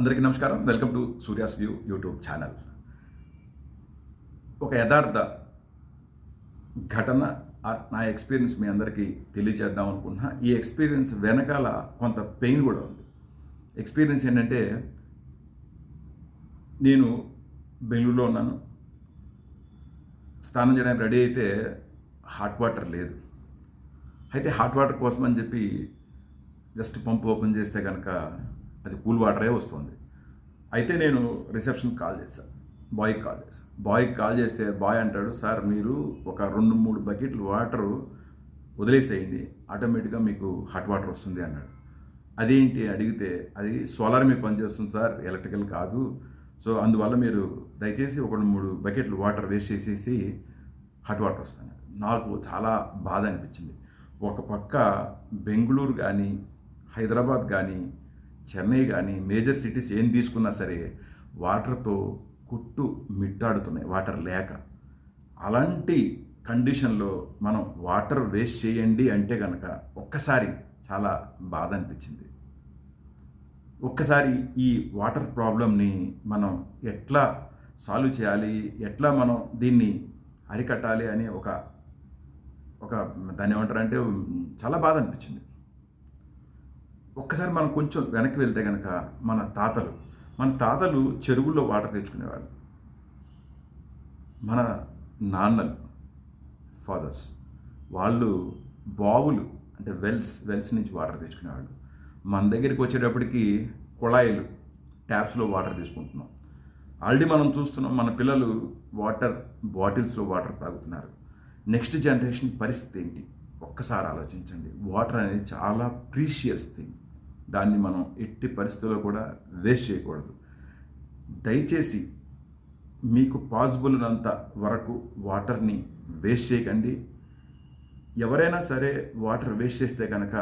అందరికీ నమస్కారం. Welcome to Surya's view YouTube channel. ఒక యథార్థ ఘటన నా ఎక్స్పీరియన్స్ మీ అందరికీ తెలియజేద్దాం అనుకుంటున్నా. ఈ ఎక్స్పీరియన్స్ వెనకాల కొంత పెయిన్ కూడా ఉంది. ఎక్స్పీరియన్స్ ఏంటంటే, నేను బెంగళూరులో ఉన్నాను. స్నానం చేయడానికి రెడీ అయితే హాట్ వాటర్ లేదు. అయితే హాట్ వాటర్ కోసం అని చెప్పి జస్ట్ పంప్ ఓపెన్ చేస్తే కనుక అది కూల్ వాటరే వస్తుంది. అయితే నేను రిసెప్షన్కి కాల్ చేశాను, బాయ్కి కాల్ చేస్తే బాయ్ అంటాడు, సార్ మీరు ఒక 2-3 బకెట్లు వాటరు వదిలేసేయండి, ఆటోమేటిక్గా మీకు హాట్ వాటర్ వస్తుంది అన్నాడు. అదేంటి అడిగితే, అది సోలార్ మీద పనిచేస్తుంది సార్, ఎలక్ట్రికల్ కాదు. సో అందువల్ల మీరు దయచేసి ఒక 3 బకెట్లు వాటర్ వేస్ట్ చేసేసి హాట్ వాటర్ వస్తాను. నాకు చాలా బాధ అనిపించింది. ఒక పక్క బెంగళూరు కానీ, హైదరాబాద్ కానీ, చెన్నై కానీ, మేజర్ సిటీస్ ఏం తీసుకున్నా సరే వాటర్తో కుట్టు మిట్టాడుతున్నాయి, వాటర్ లేక. అలాంటి కండిషన్లో మనం వాటర్ వేస్ట్ చేయండి అంటే కనుక ఒక్కసారి చాలా బాధ అనిపించింది. ఒక్కసారి ఈ వాటర్ ప్రాబ్లమ్ని మనం ఎట్లా సాల్వ్ చేయాలి, ఎట్లా మనం దీన్ని అరికట్టాలి అని ఒక దాన్ని ఏమంటారంటే చాలా బాధ అనిపించింది. ఒక్కసారి మనం కొంచెం వెనక్కి వెళ్తే కనుక మన తాతలు చెరువుల్లో వాటర్ తెచ్చుకునేవాళ్ళు. మన నాన్నలు, ఫాదర్స్, వాళ్ళు బావులు అంటే వెల్స్ నుంచి వాటర్ తెచ్చుకునేవాళ్ళు. మన దగ్గరికి వచ్చేటప్పటికి కుళాయిలు, ట్యాప్స్లో వాటర్ తీసుకుంటున్నాం. ఆల్రెడీ మనం చూస్తున్నాం, మన పిల్లలు వాటర్ బాటిల్స్లో వాటర్ తాగుతున్నారు. నెక్స్ట్ జనరేషన్ పరిస్థితి ఏంటి ఒక్కసారి ఆలోచించండి. వాటర్ అనేది చాలా ప్రీషియస్ థింగ్. దాన్ని మనం ఎట్టి పరిస్థితుల్లో కూడా వేస్ట్ చేయకూడదు. దయచేసి మీకు పాసిబుల్ ఉన్నంత వరకు వాటర్ని వేస్ట్ చేయకండి. ఎవరైనా సరే వాటర్ వేస్ట్ చేస్తే కనుక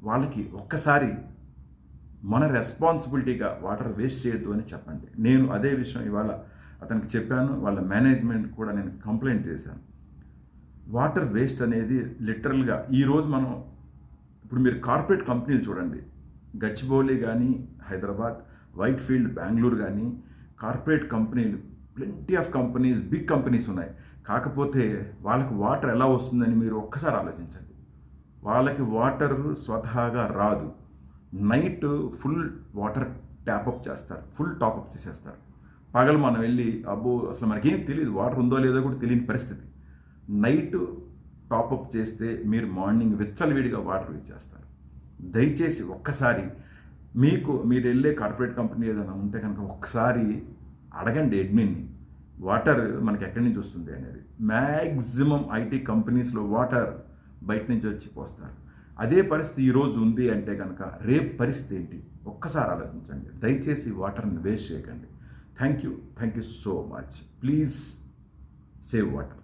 వాళ్ళకి ఒక్కసారి మన రెస్పాన్సిబిలిటీగా వాటర్ వేస్ట్ చేయొద్దు అని చెప్పండి. నేను అదే విషయం ఇవాళ అతనికి చెప్పాను, వాళ్ళ మేనేజ్మెంట్ కూడా నేను కంప్లైంట్ చేశాను. వాటర్ వేస్ట్ అనేది లిటరల్గా ఈరోజు మనం ఇప్పుడు మీరు కార్పొరేట్ కంపెనీలు చూడండి, గచ్చిబౌలి కానీ, హైదరాబాద్, వైట్ ఫీల్డ్, బెంగళూరు కానీ, కార్పొరేట్ కంపెనీలు, plenty of companies, big companies ఉన్నాయి. కాకపోతే వాళ్ళకి వాటర్ ఎలా వస్తుందని మీరు ఒక్కసారి ఆలోచించండి. వాళ్ళకి వాటర్ స్వతహాగా రాదు. నైట్ ఫుల్ వాటర్ ట్యాప్అప్ చేస్తారు, ఫుల్ టాప్అప్ చేసేస్తారు. పగలు మనం వెళ్ళి అబ్బో అసలు మనకేం తెలియదు, వాటర్ ఉందో లేదో కూడా తెలియని పరిస్థితి. నైట్ టాప్అప్ చేస్తే మీరు మార్నింగ్ విచ్చలవిడిగా వాటర్ ఇచ్చేస్తారు. దయచేసి ఒక్కసారి మీరు వెళ్ళే కార్పొరేట్ కంపెనీ ఏదైనా ఉంటే కనుక ఒక్కసారి అడగండి అడ్మిన్ని, వాటర్ మనకి ఎక్కడి నుంచి వస్తుంది అనేది. మ్యాక్సిమం ఐటీ కంపెనీస్లో వాటర్ బయట నుంచి వచ్చి పోస్తారు. అదే పరిస్థితి ఈరోజు ఉంది అంటే కనుక రేపు పరిస్థితి ఏంటి ఒక్కసారి ఆలోచించండి. దయచేసి వాటర్ని వేస్ట్ చేయకండి. Thank you so much. Please save water.